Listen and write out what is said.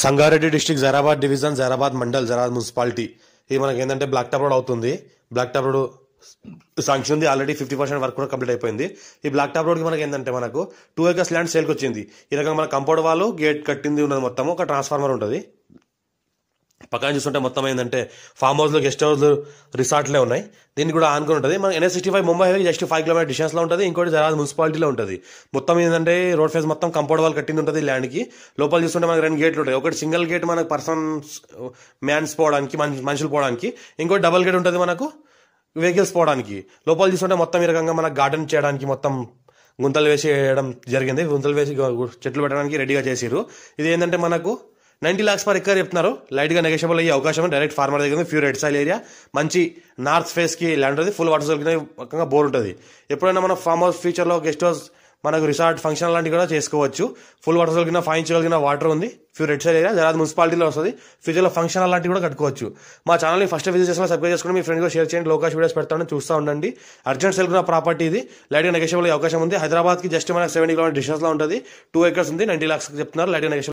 Sangareddy district Zaheerabad division Zaheerabad mandal Zaheerabad municipality ఇది మనకి ఏంటంటే బ్లాక్ టాప్ రోడ్ అవుతుంది. బ్లాక్ టాప్ రోడ్ శాంక్షన్ ఉంది, ఆల్రెడీ 50% వర్క్ కూడా కంప్లీట్ అయిపోయింది. ఈ బ్లాక్ టాప్ రోడ్కి మనకి ఏంటంటే మనకు 2 acres ల్యాండ్ సేల్కి వచ్చింది. ఈ రకంగా మన కంపౌండ్ వాళ్ళు గేట్ కట్టింది ఉన్నది, మొత్తం ఒక ట్రాన్స్ఫార్మర్ ఉంటుంది. పక్కన చూస్తుంటే మొత్తం ఏంటంటే ఫామ్ హౌస్లు, గెస్ట్ హౌస్లు, రిసార్ట్లే ఉన్నాయి. దీన్ని కూడా ఆనుకుని ఉంటుంది. మన NH65 Mumbai highway just 5 km డిస్టెన్స్లో ఉంటుంది. ఇంకోటి జైరాబాద్ మున్సిపాలిటీలో ఉంటుంది. మొత్తం ఏంటంటే రోడ్ ఫేస్ మొత్తం కంపౌండ్ వాళ్ళు కట్టింది ఉంటుంది. ల్యాండ్కి లోపల చూస్తుంటే మనకి 2 గేట్లు ఉంటాయి. ఒకటి సింగిల్ గేట్ మనకు పర్సన్స్ మ్యాన్స్ పోవడానికి, మనుషులు పోవడానికి, ఇంకోటి డబల్ గేట్ ఉంటుంది మనకు వెహికల్స్ పోవడానికి. లోపల చూస్తుంటే మొత్తం ఈ రకంగా మనకు గార్డెన్ చేయడానికి మొత్తం గుంతలు వేసి వేయడం జరిగింది. గుంతలు వేసి చెట్లు పెట్టడానికి రెడీగా చేసిరు. ఇది ఏంటంటే మనకు 90 lakhs per acre చెప్తున్నారు. లైట్గా నెగోషియబుల్ అయ్యే అవకాశం డైరెక్ట్ ఫార్మర్ దగ్గర ఉంది. ప్యూర్ రెడ్ సాయిల్ ఏరియా, మంచి నార్త్ ఫేస్కి ల్యాండ్ ఉంటుంది. ఫుల్ వాటర్ సోకిన పక్కగా బోర్ ఉంటుంది. ఎప్పుడైనా మన ఫామ్ హౌస్ ఫ్యూచర్లో గెస్ట్ హౌస్ మనకు రిసార్ట్ ఫంక్షన్ లాంటివి కూడా చేసుకోవచ్చు. ఫుల్ వాటర్ సోకిన 5 inches కలిగిన వాటర్ ఉంది. Pure red soil area Zaheerabad మున్సిపాలిటీలో వస్తుంది. ఫ్యూచర్లో ఫంక్షన్ లాంటివి కూడా కట్టుకోవచ్చు. మా ఛానల్ని ఫస్ట్ విజిట్ చేసుకుని సబ్స్క్రైబ్ చేసుకుని మీ ఫ్రెండ్స్గా షేర్ చేయండి. లోకాష్ వీడియోస్ పెడతాను, చూస్తూ ఉండండి. అర్జెంట్ సేల్ ప్రాపర్టీ ఇది. లైట్గా నెగోషియబుల్ అయ్యే అవకాశం ఉంది. హైదరాబాద్కి జస్ట్ మనకు 70 km డిస్టెన్స్లో ఉంటుంది. 2 acres ఉంది. 90 lakhs చెప్తున్నారు. లైట్గా నెగోషియబుల్